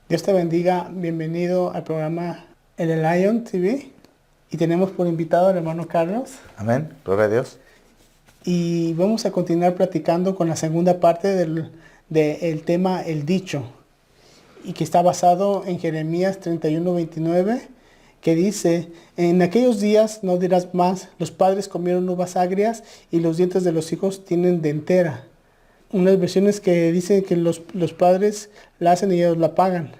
Dios te bendiga, bienvenido al programa El Lion TV y tenemos por invitado al hermano Carlos Amén, gloria a Dios. y vamos a continuar platicando con la segunda parte del tema El Dicho y que está basado en Jeremías 31:29 que dice, en aquellos días no dirás más, los padres comieron uvas agrias y los dientes de los hijos tienen dentera. Unas versiones que dicen que los padres la hacen y ellos la pagan.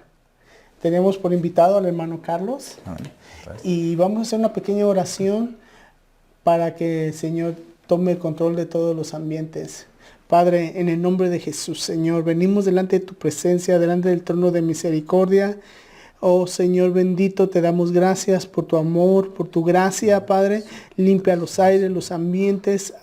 Tenemos por invitado al hermano Carlos Amén. Gracias. y vamos a hacer una pequeña oración para que el Señor tome el control de todos los ambientes. Padre, en el nombre de Jesús, Señor, venimos delante de tu presencia, delante del trono de misericordia. Oh Señor bendito, te damos gracias por tu amor, por tu gracia, Padre. Limpia los aires, los ambientes.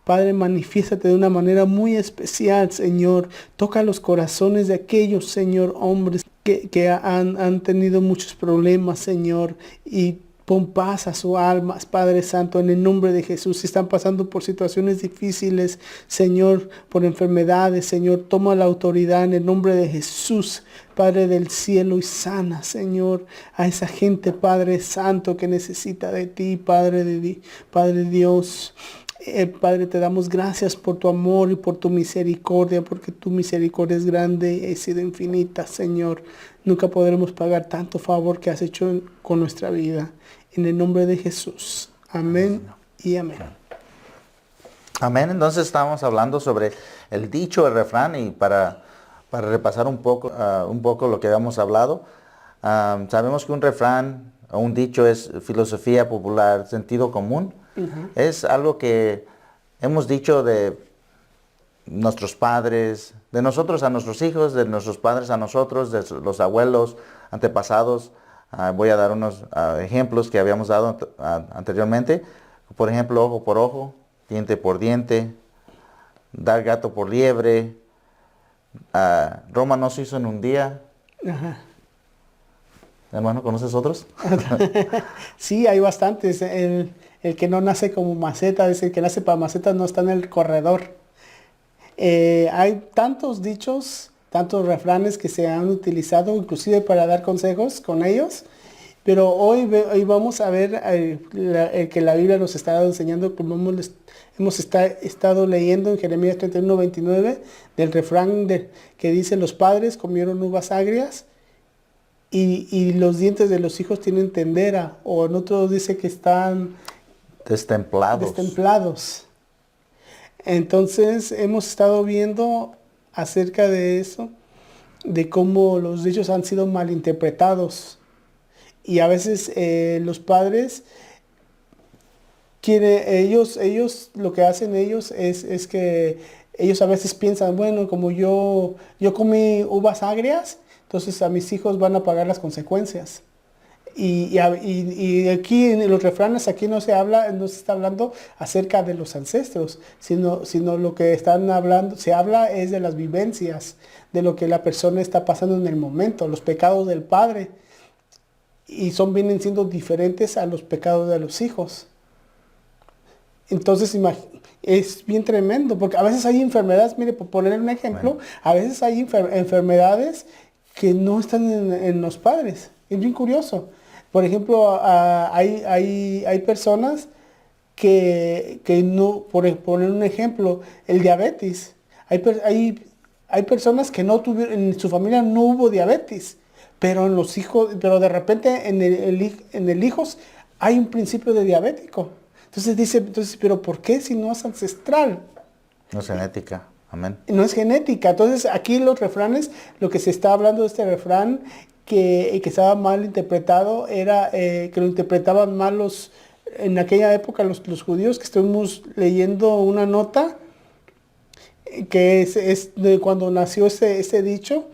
Padre, manifiéstate de una manera muy especial, Señor. Toca los corazones de aquellos, Señor, hombres que han tenido muchos problemas, Señor, y pon paz a su alma, Padre Santo, en el nombre de Jesús. Si están pasando por situaciones difíciles, Señor, por enfermedades, Señor, toma la autoridad en el nombre de Jesús, Padre del cielo, y sana, Señor, a esa gente, Padre Santo, que necesita de ti, Padre Dios. Padre, te damos gracias por tu amor y por tu misericordia, porque tu misericordia es grande y ha sido infinita, Señor. Nunca podremos pagar tanto favor que has hecho con nuestra vida. En el nombre de Jesús. Amén y amén. Amén, entonces estamos hablando sobre el dicho, el refrán, y para repasar un poco lo que habíamos hablado, sabemos que un refrán o un dicho es filosofía popular, sentido común. Es algo que hemos dicho de nuestros padres, de nosotros a nuestros hijos, de nuestros padres a nosotros, de los abuelos, antepasados. Voy a dar unos ejemplos que habíamos dado anteriormente. Por ejemplo, ojo por ojo, diente por diente, dar gato por liebre. Roma no se hizo en un día. Ajá. Hermano, ¿conoces otros? Sí, hay bastantes. El que no nace como maceta, es el que nace para macetas, no está en el corredor. Hay tantos dichos, tantos refranes que se han utilizado inclusive para dar consejos con ellos, pero hoy vamos a ver el que la Biblia nos está enseñando, como hemos estado leyendo en Jeremías 31:29, del refrán que dice, los padres comieron uvas agrias y los dientes de los hijos tienen tendera, o en otro dice que están destemplados. Entonces hemos estado viendo acerca de eso, de cómo los dichos han sido malinterpretados. Y a veces los padres ellos lo que hacen ellos es que ellos a veces piensan, bueno, como yo comí uvas agrias, entonces a mis hijos van a pagar las consecuencias. Y aquí en los refranes, aquí no se está hablando acerca de los ancestros, sino lo que se habla es de las vivencias, de lo que la persona está pasando en el momento, los pecados del padre, y vienen siendo diferentes a los pecados de los hijos. Entonces es bien tremendo, porque a veces hay enfermedades, mire, por poner un ejemplo, Bueno. a veces hay enfermedades que no están en los padres. Es bien curioso. Por ejemplo, hay personas que no, por poner un ejemplo, el diabetes. Hay personas que no tuvieron, en su familia no hubo diabetes, pero en los hijos, pero de repente en el hijos hay un principio de diabético. Entonces, pero ¿por qué si no es ancestral? No es genética. Amén. No es genética. Entonces, aquí los refranes, lo que se está hablando de este refrán, que estaba mal interpretado, era que lo interpretaban mal en aquella época los judíos, que estuvimos leyendo una nota, que es de cuando nació ese dicho,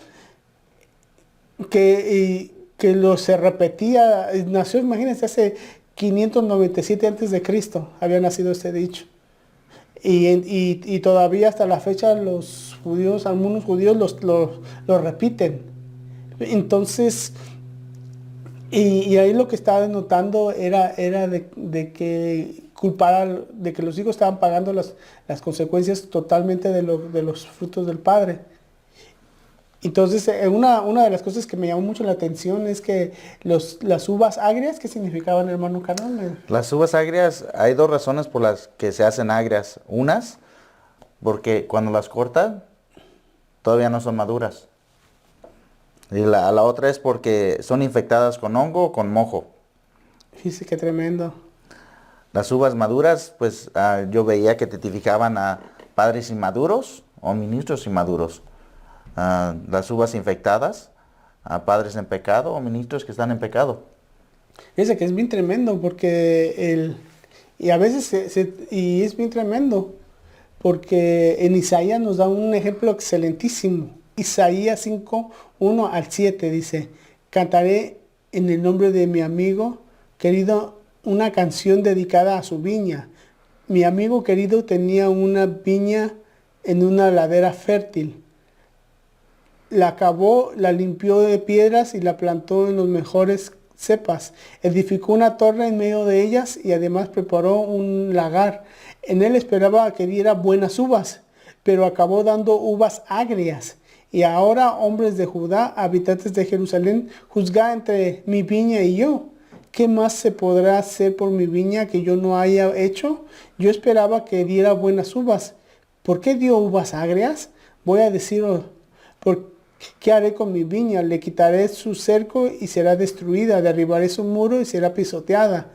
que se repetía, nació, imagínense, hace 597 antes de Cristo, había nacido ese dicho. Y todavía hasta la fecha los judíos, algunos judíos lo repiten. Entonces, y ahí lo que estaba denotando era de que de que los hijos estaban pagando las consecuencias totalmente de los frutos del padre. Entonces, una de las cosas que me llamó mucho la atención es que las uvas agrias, ¿qué significaban, hermano Carlos? Las uvas agrias, hay dos razones por las que se hacen agrias. Unas, porque cuando las cortan, todavía no son maduras. Y la otra es porque son infectadas con hongo o con mojo. Fíjese qué tremendo. Las uvas maduras, pues yo veía que tipificaban a padres inmaduros o ministros inmaduros. Las uvas infectadas, a padres en pecado o ministros que están en pecado. Fíjese que es bien tremendo y a veces y es bien tremendo porque en Isaías nos da un ejemplo excelentísimo. Isaías 5, 1 al 7 dice, cantaré en el nombre de mi amigo querido una canción dedicada a su viña. Mi amigo querido tenía una viña en una ladera fértil. La cavó, la limpió de piedras y la plantó en los mejores cepas. Edificó una torre en medio de ellas y además preparó un lagar. En él esperaba que diera buenas uvas, pero acabó dando uvas agrias. Y ahora, hombres de Judá, habitantes de Jerusalén, juzgad entre mi viña y yo. ¿Qué más se podrá hacer por mi viña que yo no haya hecho? Yo esperaba que diera buenas uvas. ¿Por qué dio uvas agrias? Voy a deciros, ¿qué haré con mi viña? Le quitaré su cerco y será destruida. Derribaré su muro y será pisoteada.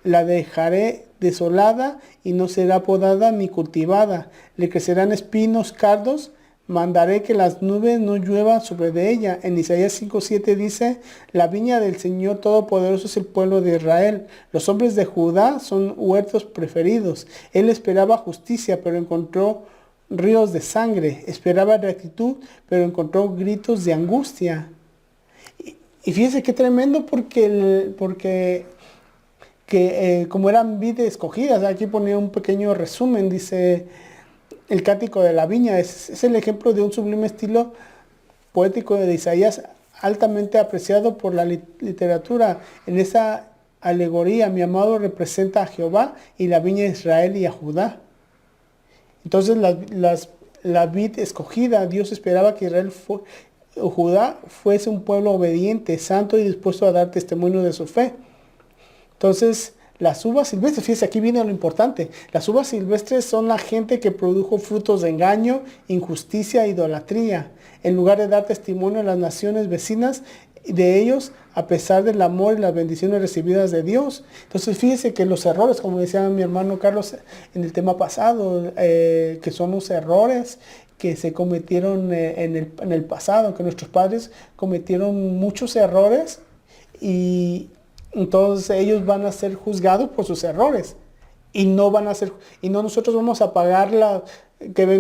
La dejaré desolada y no será podada ni cultivada. Le crecerán espinos, cardos. Mandaré que las nubes no lluevan sobre de ella. En Isaías 5:7 dice, la viña del Señor Todopoderoso es el pueblo de Israel. Los hombres de Judá son huertos preferidos. Él esperaba justicia, pero encontró ríos de sangre. Esperaba rectitud, pero encontró gritos de angustia. Y fíjese qué tremendo como eran vides escogidas, aquí ponía un pequeño resumen, dice el cántico de la viña, es el ejemplo de un sublime estilo poético de Isaías altamente apreciado por la literatura. En esa alegoría, mi amado representa a Jehová y la viña de Israel y a Judá. Entonces la vid escogida, Dios esperaba que Judá fuese un pueblo obediente, santo y dispuesto a dar testimonio de su fe. Entonces, las uvas silvestres, fíjese, aquí viene lo importante. Las uvas silvestres son la gente que produjo frutos de engaño, injusticia e idolatría. En lugar de dar testimonio a las naciones vecinas de ellos, a pesar del amor y las bendiciones recibidas de Dios. Entonces, fíjese que los errores, como decía mi hermano Carlos en el tema pasado, que son los errores que se cometieron en el pasado, que nuestros padres cometieron muchos errores y entonces ellos van a ser juzgados por sus errores y no nosotros vamos a pagar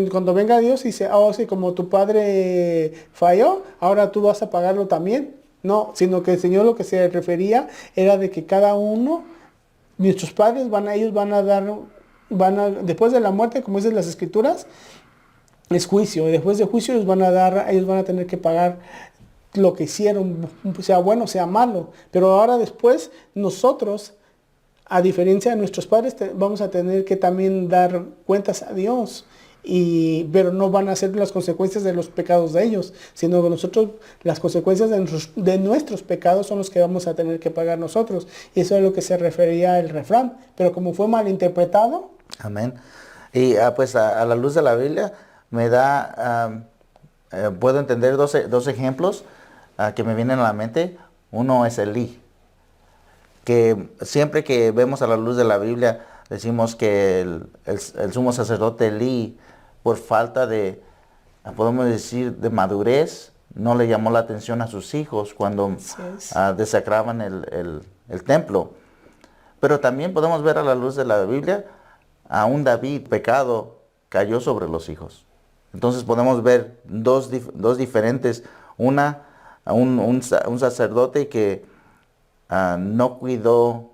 cuando venga Dios y dice, oh sí, como tu padre falló, ahora tú vas a pagarlo también. No, sino que el Señor lo que se refería era de que cada uno, nuestros padres ellos después de la muerte, como dicen las escrituras, es juicio, y después de juicio ellos van a tener que pagar lo que hicieron, sea bueno, sea malo. Pero ahora después nosotros, a diferencia de nuestros padres, vamos a tener que también dar cuentas a Dios. Pero no van a ser las consecuencias de los pecados de ellos, sino que nosotros, las consecuencias de nuestros pecados son los que vamos a tener que pagar nosotros. Y eso es a lo que se refería el refrán. Pero como fue mal interpretado. Amén. Y pues a la luz de la Biblia puedo entender dos ejemplos que me vienen a la mente. Uno es Elí, que siempre que vemos a la luz de la Biblia decimos que el sumo sacerdote Elí, por falta podemos decir, de madurez, no le llamó la atención a sus hijos cuando desacraban el templo. Pero también podemos ver a la luz de la Biblia a un David pecado cayó sobre los hijos. Entonces podemos ver dos diferentes, un sacerdote que no cuidó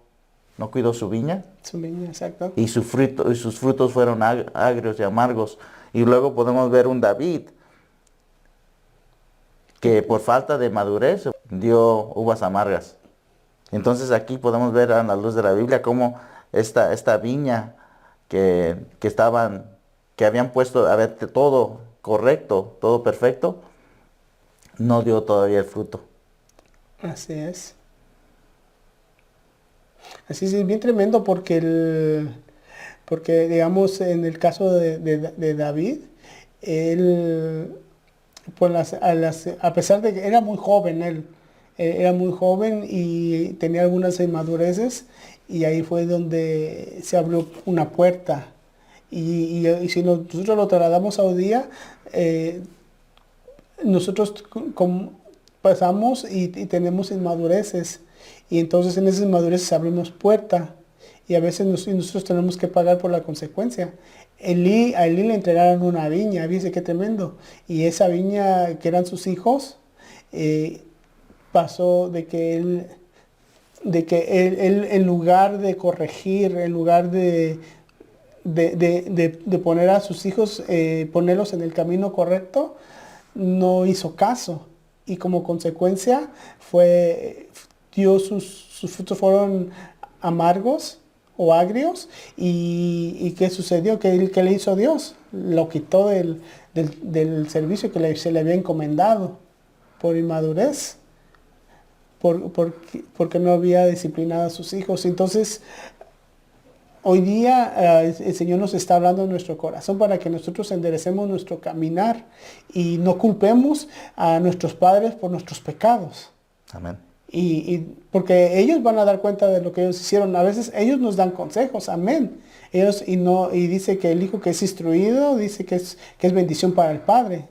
su viña. Su viña, exacto. Y sus frutos fueron agrios y amargos. Y luego podemos ver un David que por falta de madurez dio uvas amargas. Entonces aquí podemos ver a la luz de la Biblia cómo esta viña que habían puesto a ver todo correcto, todo perfecto, no dio todavía el fruto. Así es. Así es bien tremendo porque digamos en el caso de David, él pues a pesar de que era muy joven era muy joven y tenía algunas inmadureces y ahí fue donde se abrió una puerta. Y si nosotros lo trasladamos a hoy día, nosotros pasamos y tenemos inmadureces y entonces en esas inmadureces abrimos puerta y a veces nosotros tenemos que pagar por la consecuencia. A Elí le entregaron una viña, dice qué tremendo, y esa viña que eran sus hijos, pasó de que él en lugar de corregir, en lugar de poner a sus hijos, ponerlos en el camino correcto, no hizo caso y como consecuencia sus frutos fueron amargos o agrios y ¿qué sucedió? ¿Qué le hizo Dios? Lo quitó del servicio que se le había encomendado por inmadurez, porque no había disciplinado a sus hijos. Entonces, hoy día el Señor nos está hablando en nuestro corazón para que nosotros enderecemos nuestro caminar y no culpemos a nuestros padres por nuestros pecados. Amén. Porque ellos van a dar cuenta de lo que ellos hicieron. A veces ellos nos dan consejos, amén. Y dice que el hijo que es instruido, dice que es bendición para el padre.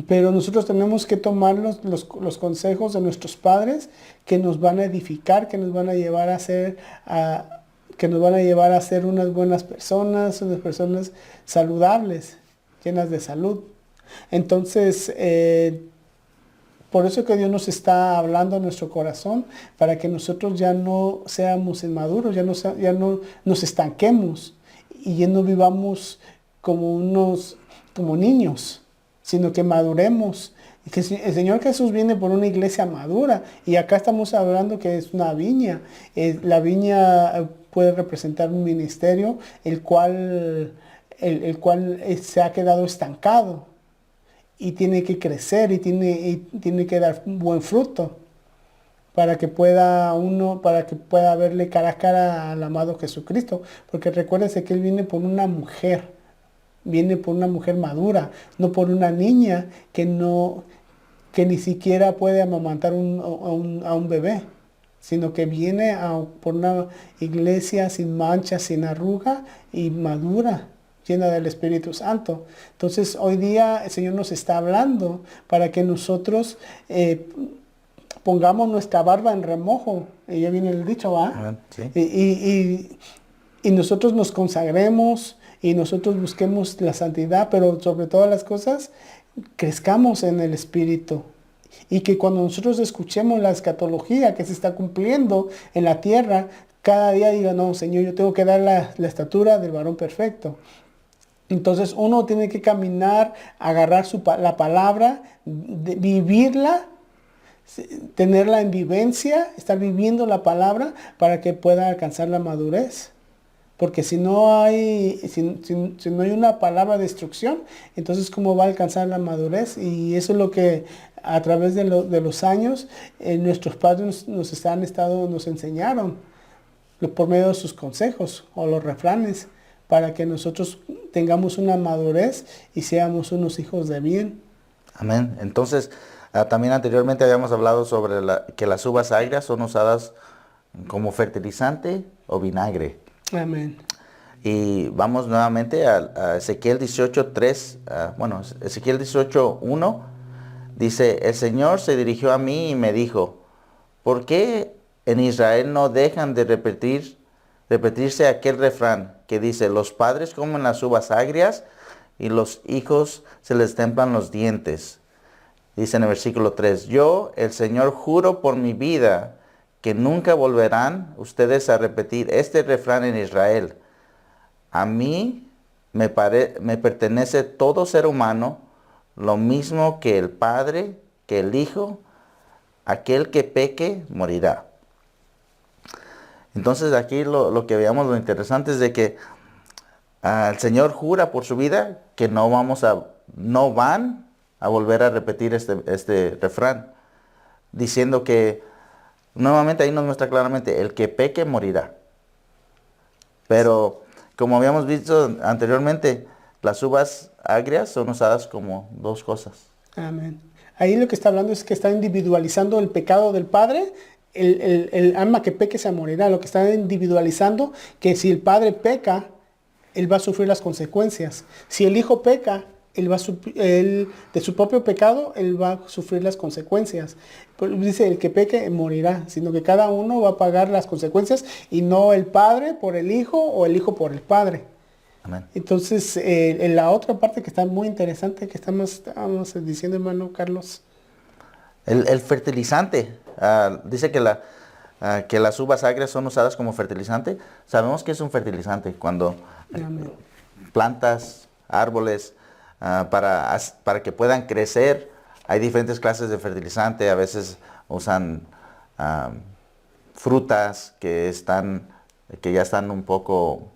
Pero nosotros tenemos que tomar los consejos de nuestros padres que nos van a edificar, que nos van a llevar a ser unas buenas personas, unas personas saludables, llenas de salud. Entonces, por eso que Dios nos está hablando en nuestro corazón, para que nosotros ya no seamos inmaduros, ya no nos estanquemos y ya no vivamos como niños, sino que maduremos. Y que el Señor Jesús viene por una iglesia madura. Y acá estamos hablando que es una viña. La viña puede representar un ministerio, el cual se ha quedado estancado. Y tiene que crecer y tiene que dar un buen fruto para que pueda verle cara a cara al amado Jesucristo. Porque recuérdese que Él viene por una mujer madura, no por una niña que ni siquiera puede amamantar a un bebé, sino que viene por una iglesia sin mancha, sin arruga y madura, llena del Espíritu Santo. Entonces hoy día el Señor nos está hablando para que nosotros pongamos nuestra barba en remojo. Y ya viene el dicho, ¿va? Sí. Y nosotros nos consagremos y nosotros busquemos la santidad, pero sobre todas las cosas crezcamos en el Espíritu. Y que cuando nosotros escuchemos la escatología que se está cumpliendo en la tierra, cada día diga, no, Señor, yo tengo que dar la estatura del varón perfecto. Entonces uno tiene que caminar, agarrar la palabra, vivirla, tenerla en vivencia, estar viviendo la palabra para que pueda alcanzar la madurez. Porque si no hay una palabra de instrucción, entonces ¿cómo va a alcanzar la madurez? Y eso es lo que a través de los años nuestros padres nos enseñaron por medio de sus consejos o los refranes, para que nosotros tengamos una madurez y seamos unos hijos de bien. Amén. Entonces, también anteriormente habíamos hablado sobre que las uvas agrias son usadas como fertilizante o vinagre. Amén. Y vamos nuevamente a Ezequiel 18:3. Ezequiel 18:1 dice, el Señor se dirigió a mí y me dijo, ¿por qué en Israel no dejan de repetirse aquel refrán que dice, los padres comen las uvas agrias y los hijos se les templan los dientes? Dice en el versículo 3, yo, el Señor, juro por mi vida que nunca volverán ustedes a repetir este refrán en Israel. A mí me pertenece todo ser humano, lo mismo que el Padre, que el Hijo, aquel que peque morirá. Entonces aquí lo que veamos, lo interesante es de que el Señor jura por su vida que no van a volver a repetir este refrán, diciendo que nuevamente ahí nos muestra claramente, el que peque morirá. Pero como habíamos visto anteriormente, las uvas agrias son usadas como dos cosas. Amén. Ahí lo que está hablando es que está individualizando el pecado del padre. El alma que peque se morirá. Lo que está individualizando, que si el padre peca, él va a sufrir las consecuencias. Si el hijo peca, de su propio pecado, él va a sufrir las consecuencias. Dice, el que peque morirá, sino que cada uno va a pagar las consecuencias y no el padre por el hijo o el hijo por el padre. Amén. Entonces, en la otra parte que está muy interesante, que estamos diciendo, hermano Carlos. El fertilizante, dice que las uvas agrias son usadas como fertilizante. Sabemos que es un fertilizante cuando Amén. plantas, árboles, para que puedan crecer. Hay diferentes clases de fertilizante. A veces usan frutas que ya están un poco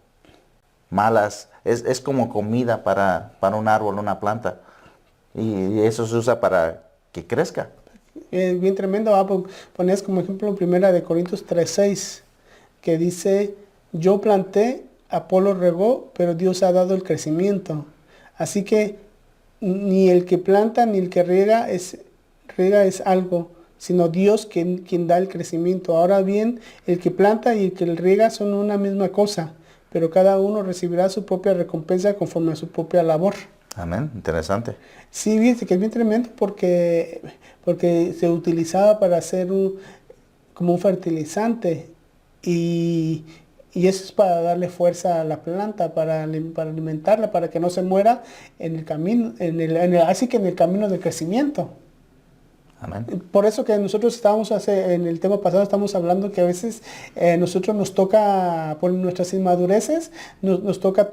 malas. Es como comida para un árbol, una planta. Y eso se usa para que crezca. Bien tremendo. Pones como ejemplo primera de Corintios 3:6, que dice, yo planté, Apolo regó, pero Dios ha dado el crecimiento. Así que ni el que planta ni el que riega es algo, sino Dios quien da el crecimiento. Ahora bien, el que planta y el que riega son una misma cosa, pero cada uno recibirá su propia recompensa conforme a su propia labor. Amén, interesante. Sí, fíjate que es bien tremendo porque se utilizaba para hacer como un fertilizante y eso es para darle fuerza a la planta, para alimentarla, para que no se muera en el camino, así que en el camino del crecimiento. Amén. Por eso que nosotros en el tema pasado estamos hablando que a veces nosotros nos toca, por nuestras inmadureces, nos toca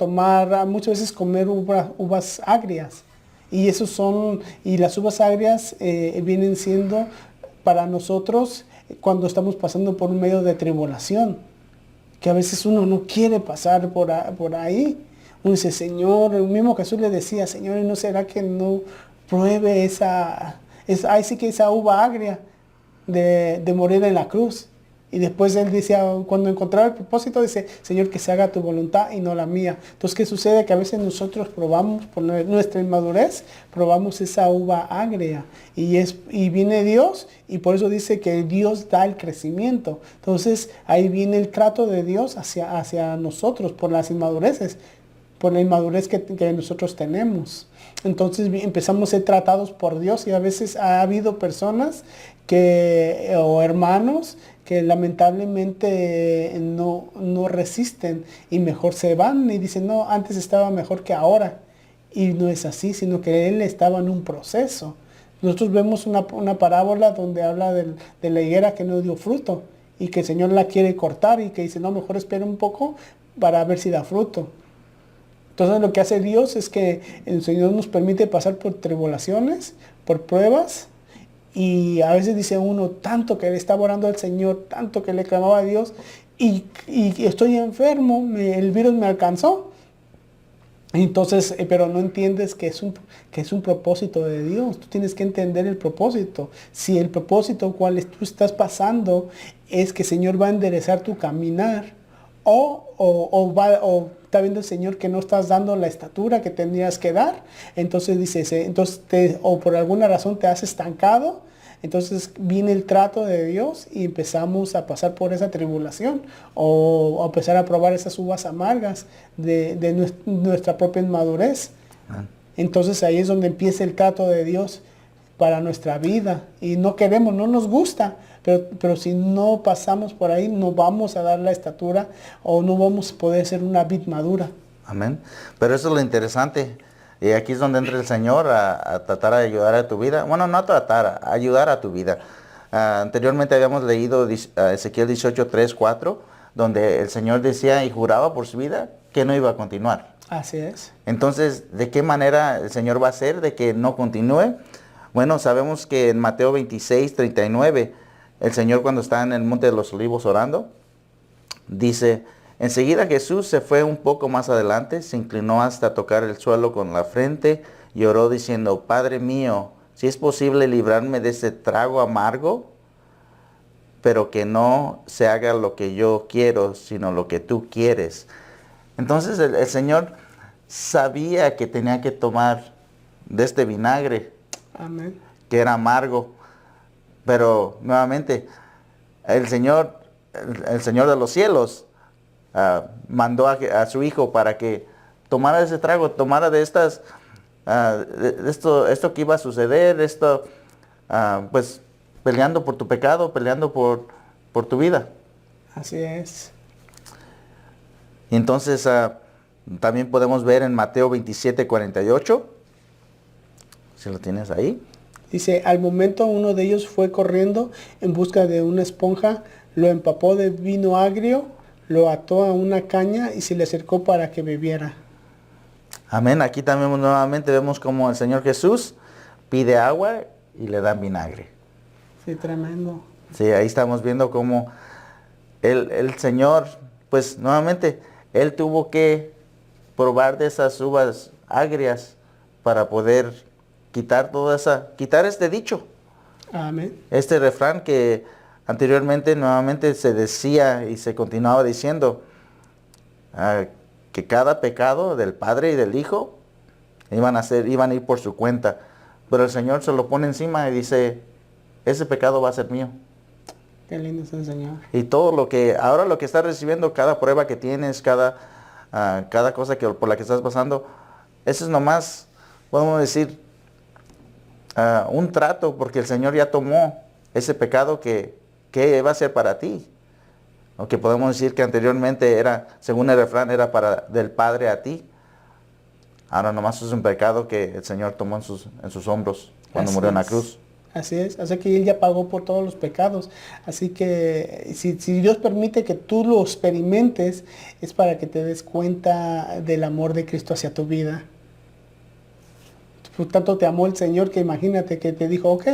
muchas veces comer uvas agrias. Y y las uvas agrias vienen siendo para nosotros cuando estamos pasando por un medio de tribulación, que a veces uno no quiere pasar por ahí. Uno dice, Señor, el mismo Jesús le decía, Señor, ¿y no será que no pruebe ahí sí que esa uva agria de morir en la cruz? Y después él decía, cuando encontraba el propósito, dice, Señor, que se haga tu voluntad y no la mía. Entonces, ¿qué sucede? Que a veces nosotros probamos, por nuestra inmadurez, probamos esa uva agria. Y viene Dios, y por eso dice que Dios da el crecimiento. Entonces, ahí viene el trato de Dios hacia nosotros, por las inmadureces, por la inmadurez que nosotros tenemos. Entonces empezamos a ser tratados por Dios y a veces ha habido personas o hermanos que lamentablemente no resisten y mejor se van y dicen, no, antes estaba mejor que ahora. Y no es así, sino que él estaba en un proceso. Nosotros vemos una parábola donde habla de la higuera que no dio fruto y que el Señor la quiere cortar y que dice, no, mejor espera un poco para ver si da fruto. Entonces lo que hace Dios es que el Señor nos permite pasar por tribulaciones, por pruebas, y a veces dice uno, tanto que le estaba orando al Señor, tanto que le clamaba a Dios, y estoy enfermo, el virus me alcanzó. Entonces, pero no entiendes que es un propósito de Dios. Tú tienes que entender el propósito. Si el propósito cual tú estás pasando es que el Señor va a enderezar tu caminar, o está viendo el Señor que no estás dando la estatura que tendrías que dar, entonces dice, o por alguna razón te has estancado, entonces viene el trato de Dios y empezamos a pasar por esa tribulación o a empezar a probar esas uvas amargas de nuestra propia inmadurez. Entonces ahí es donde empieza el trato de Dios para nuestra vida y no nos gusta, pero si no pasamos por ahí no vamos a dar la estatura o no vamos a poder ser una vid madura. Amén. Pero eso es lo interesante. Y aquí es donde entra el Señor a tratar de ayudar a tu vida. Bueno, no a tratar, a ayudar a tu vida. Anteriormente habíamos leído Ezequiel 18, 3, 4, donde el Señor decía y juraba por su vida que no iba a continuar. Así es. Entonces, ¿de qué manera el Señor va a hacer de que no continúe? Bueno, sabemos que en Mateo 26, 39, el Señor cuando está en el Monte de los Olivos orando, dice, enseguida Jesús se fue un poco más adelante, se inclinó hasta tocar el suelo con la frente y oró diciendo, Padre mío, si es posible librarme de este trago amargo, pero que no se haga lo que yo quiero, sino lo que tú quieres. Entonces el Señor sabía que tenía que tomar de este vinagre, Amén. que era amargo, pero nuevamente el Señor, el Señor de los cielos, mandó a su Hijo para que tomara ese trago, tomara de estas, de esto que iba a suceder, pues peleando por tu pecado, peleando por tu vida. Así es. Y entonces también podemos ver en Mateo 27:48, si lo tienes ahí. Dice, al momento uno de ellos fue corriendo en busca de una esponja, lo empapó de vino agrio, lo ató a una caña y se le acercó para que bebiera. Amén. Aquí también nuevamente vemos como el Señor Jesús pide agua y le dan vinagre. Sí, tremendo. Sí, ahí estamos viendo cómo el Señor, pues nuevamente, Él tuvo que probar de esas uvas agrias para poder quitar este dicho, Amén. este refrán que anteriormente nuevamente se decía y se continuaba diciendo, que cada pecado del Padre y del Hijo iban a ir por su cuenta. Pero el Señor se lo pone encima y dice, ese pecado va a ser mío. Qué lindo es el Señor. Y todo ahora lo que estás recibiendo, cada prueba que tienes, cada cosa por la que estás pasando, eso es nomás, podemos decir, un trato, porque el Señor ya tomó ese pecado que va a ser para ti. Aunque podemos decir que anteriormente era, según el refrán, era del Padre a ti. Ahora nomás es un pecado que el Señor tomó en sus hombros cuando Así murió en la es. cruz. Así es, así que Él ya pagó por todos los pecados. Así que si Dios permite que tú lo experimentes, es para que te des cuenta del amor de Cristo hacia tu vida. Por tanto te amó el Señor que imagínate que te dijo, ok,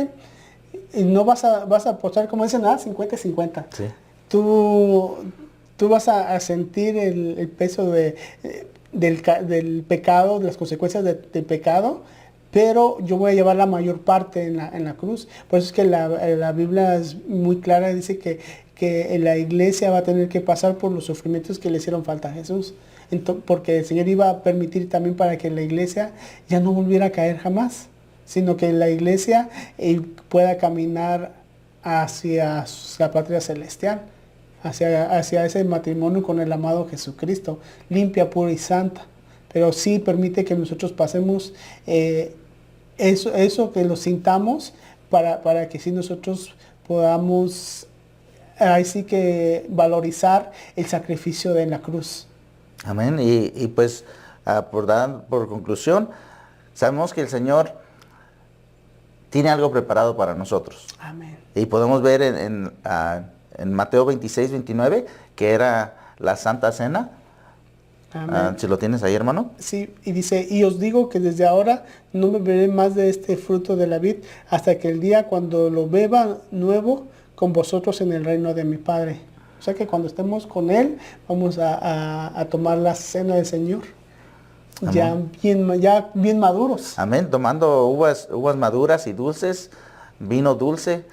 y no vas a apostar, como dicen, 50-50. Sí. Tú vas a sentir el peso del pecado, de las consecuencias del pecado, pero yo voy a llevar la mayor parte en la cruz. Por eso es que la Biblia es muy clara, dice que la iglesia va a tener que pasar por los sufrimientos que le hicieron falta a Jesús. Porque el Señor iba a permitir también para que la iglesia ya no volviera a caer jamás, sino que la iglesia pueda caminar hacia la patria celestial, hacia ese matrimonio con el amado Jesucristo, limpia, pura y santa. Pero sí permite que nosotros pasemos eso que lo sintamos para que sí nosotros podamos ahí sí que valorizar el sacrificio de la cruz. Amén. Y pues por conclusión, sabemos que el Señor tiene algo preparado para nosotros. Amén. Y podemos ver en Mateo 26-29, que era la Santa Cena. Amén. Si lo tienes ahí, hermano. Sí, y dice, y os digo que desde ahora no beberé más de este fruto de la vid hasta que el día cuando lo beba nuevo con vosotros en el reino de mi Padre. O sea que cuando estemos con Él, vamos a tomar la cena del Señor. Ya bien maduros. Amén. Tomando uvas maduras y dulces, vino dulce.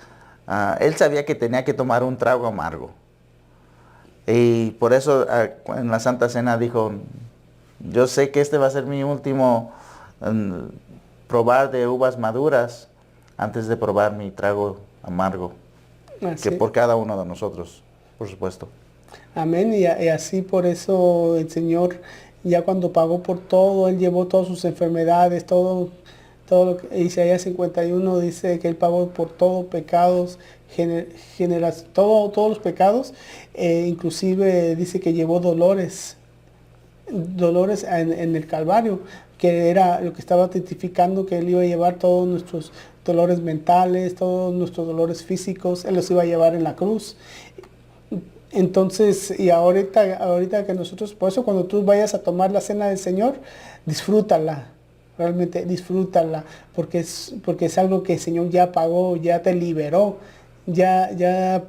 Él sabía que tenía que tomar un trago amargo. Y por eso en la Santa Cena dijo, yo sé que este va a ser mi último probar de uvas maduras antes de probar mi trago amargo. Así. Que por cada uno de nosotros, por supuesto. Amén. Y así por eso el Señor, ya cuando pagó por todo, Él llevó todas sus enfermedades, todo lo que Isaías 51 dice que Él pagó por todo pecados, todos los pecados, inclusive dice que llevó dolores en el Calvario, que era lo que estaba testificando que Él iba a llevar todos nuestros dolores mentales, todos nuestros dolores físicos, Él los iba a llevar en la cruz. Entonces, y ahorita que nosotros, por eso cuando tú vayas a tomar la cena del Señor, disfrútala, realmente disfrútala, porque es algo que el Señor ya pagó, ya te liberó, ya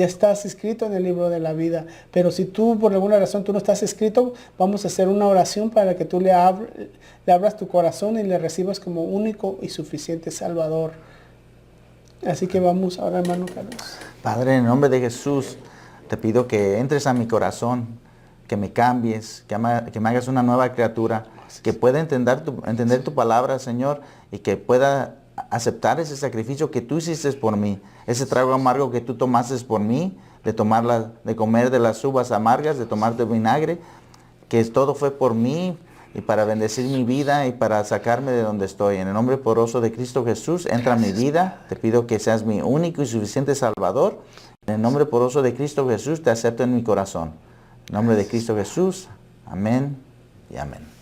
ya estás escrito en el libro de la vida. Pero si tú por alguna razón tú no estás escrito, vamos a hacer una oración para que tú le abras tu corazón y le recibas como único y suficiente Salvador. Así que vamos ahora, hermano Carlos. Padre, en el nombre de Jesús, te pido que entres a mi corazón, que me cambies, que me hagas una nueva criatura, que pueda entender tu palabra, Señor, y que pueda aceptar ese sacrificio que tú hiciste por mí, ese trago amargo que tú tomaste por mí, de comer de las uvas amargas, de tomar de vinagre, que todo fue por mí y para bendecir mi vida y para sacarme de donde estoy. En el nombre poderoso de Cristo Jesús, entra en mi vida. Te pido que seas mi único y suficiente Salvador. En el nombre poderoso de Cristo Jesús, te acepto en mi corazón. En el nombre de Cristo Jesús, amén y amén.